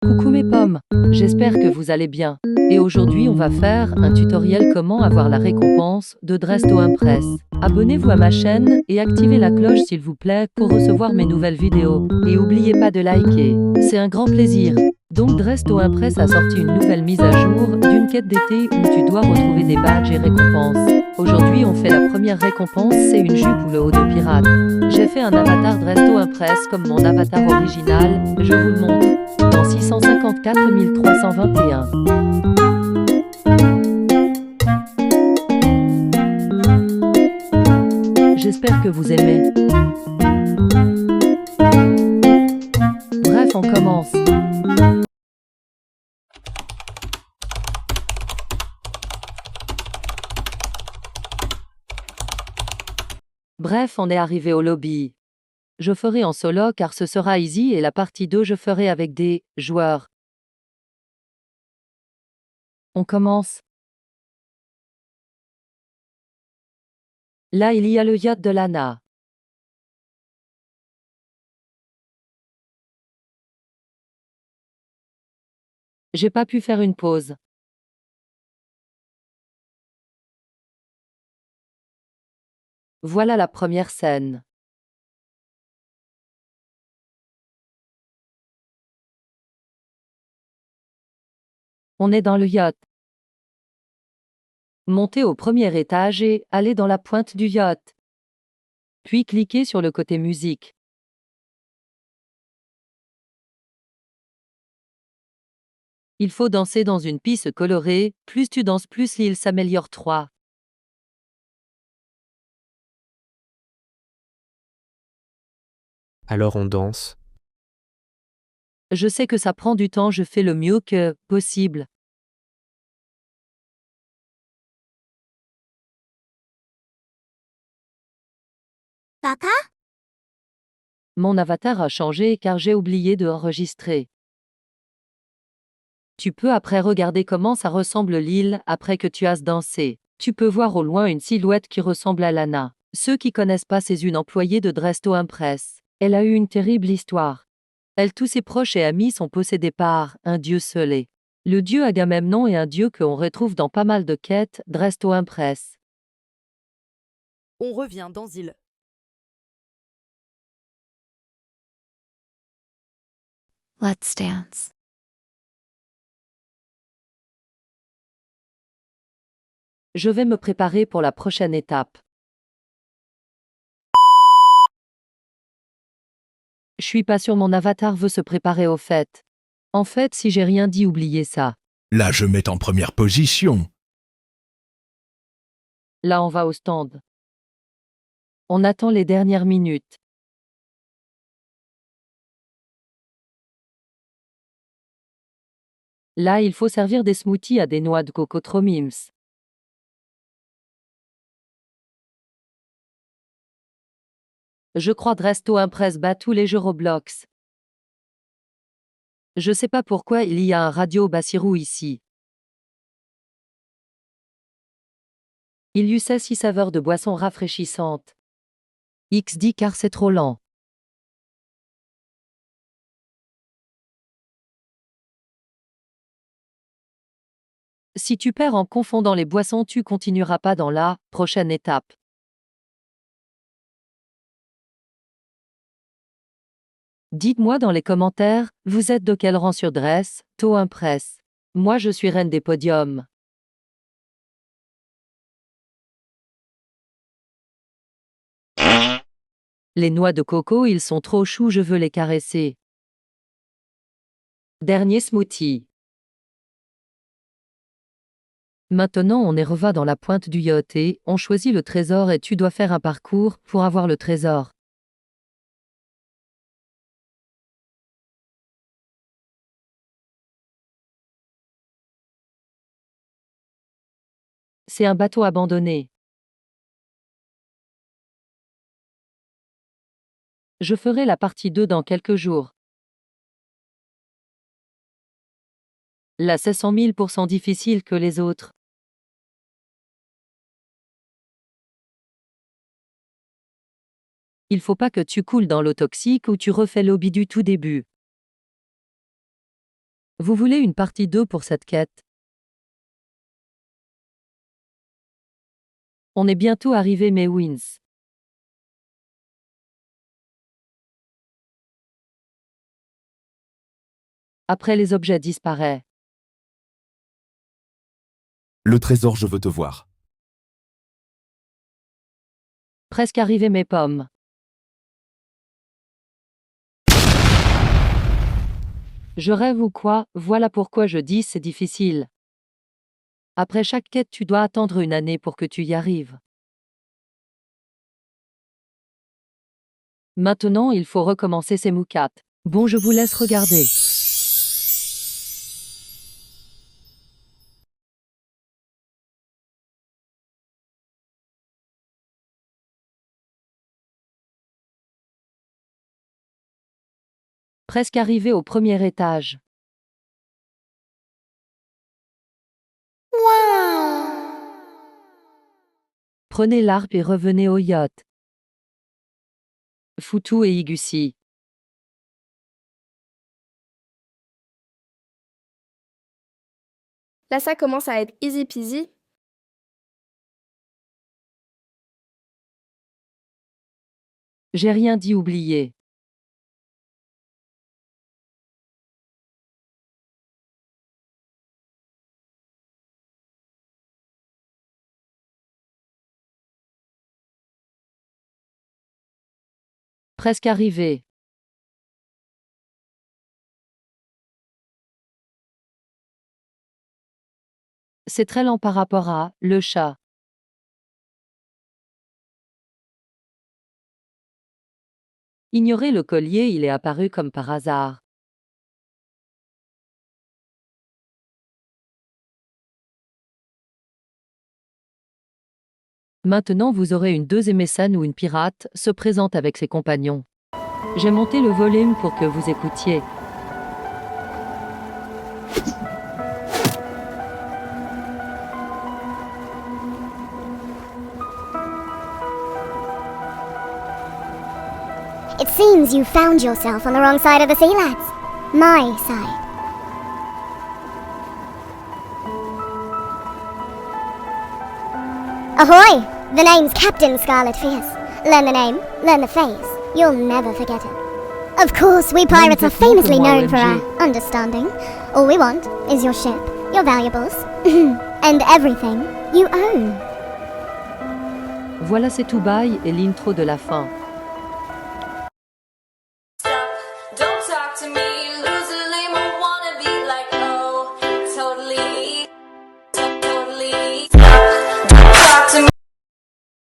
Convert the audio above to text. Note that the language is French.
Coucou mes pommes, j'espère que vous allez bien. Et aujourd'hui on va faire un tutoriel comment avoir la récompense de Dresto Impress. Abonnez-vous à ma chaîne et activez la cloche s'il vous plaît pour recevoir mes nouvelles vidéos. Et n'oubliez pas de liker, c'est un grand plaisir. Donc Dresto Impress a sorti une nouvelle mise à jour d'une quête d'été où tu dois retrouver des badges et récompenses. Aujourd'hui on fait la première récompense, c'est une jupe ou le haut de pirate. J'ai fait un avatar Dresto Impress comme mon avatar original, je vous le montre. Dans 654 321. J'espère que vous aimez. Bref, on commence. Bref, on est arrivé au lobby. Je ferai en solo car ce sera easy et la partie 2 je ferai avec des joueurs. On commence. Là il y a le yacht de Lana. J'ai pas pu faire une pause. Voilà la première scène. On est dans le yacht. Montez au premier étage et allez dans la pointe du yacht. Puis cliquez sur le côté musique. Il faut danser dans une piste colorée, plus tu danses plus l'île s'améliore 3. Alors on danse. Je sais que ça prend du temps, je fais le mieux que possible. Papa? Mon avatar a changé car j'ai oublié de enregistrer. Tu peux après regarder comment ça ressemble l'île après que tu as dansé. Tu peux voir au loin une silhouette qui ressemble à Lana. Ceux qui connaissent pas, c'est une employée de Dresto Impress. Elle a eu une terrible histoire. Elle, tous ses proches et amis sont possédés par un dieu Solé. Le dieu Agamemnon est un dieu que on retrouve dans pas mal de quêtes Dresto Impress. On revient dans île. Let's dance. Je vais me préparer pour la prochaine étape. Je suis pas sûr mon avatar veut se préparer au fait. En fait, si j'ai rien dit, oubliez ça. Là, je mets en première position. Là, on va au stand. On attend les dernières minutes. Là, il faut servir des smoothies à des noix de coco trop mimes. Je crois Dresto Impress bat tous les jeux Roblox. Je sais pas pourquoi il y a un radio Bassirou ici. Il y a 6 saveurs de boissons rafraîchissantes. XD car c'est trop lent. Si tu perds en confondant les boissons, tu continueras pas dans la prochaine étape. Dites-moi dans les commentaires, vous êtes de quel rang sur Dresto Impress? Moi je suis reine des podiums. Les noix de coco, ils sont trop choux, je veux les caresser. Dernier smoothie. Maintenant on est reva dans la pointe du yacht et on choisit le trésor et tu dois faire un parcours pour avoir le trésor. C'est un bateau abandonné. Je ferai la partie 2 dans quelques jours. Là c'est 100 000% difficile que les autres. Il faut pas que tu coules dans l'eau toxique ou tu refais l'hobby du tout début. Vous voulez une partie 2 pour cette quête? On est bientôt arrivé Maywins. Après les objets disparaissent. Le trésor, je veux te voir. Presque arrivé mes pommes. Je rêve ou quoi? Voilà pourquoi je dis c'est difficile. Après chaque quête, tu dois attendre une année pour que tu y arrives. Maintenant, il faut recommencer ces moukates. Bon, je vous laisse regarder. Presque arrivé au premier étage. Prenez l'arpe et revenez au yacht. Foutou et Igussi. Là, ça commence à être easy peasy. J'ai rien dit oublié. Presque arrivé. C'est très lent par rapport à le chat. Ignorez le collier, il est apparu comme par hasard. Maintenant vous aurez une deuxième scène où une pirate se présente avec ses compagnons. J'ai monté le volume pour que vous écoutiez. It seems you found yourself on the wrong side of the sea, lads. My side. Ahoy! The name's Captain Scarlet Fierce. Learn the name, learn the face. You'll never forget it. Of course, we pirates are famously known for our understanding. All we want is your ship, your valuables, and everything you own. Voilà, c'est tout bail et l'intro de la fin.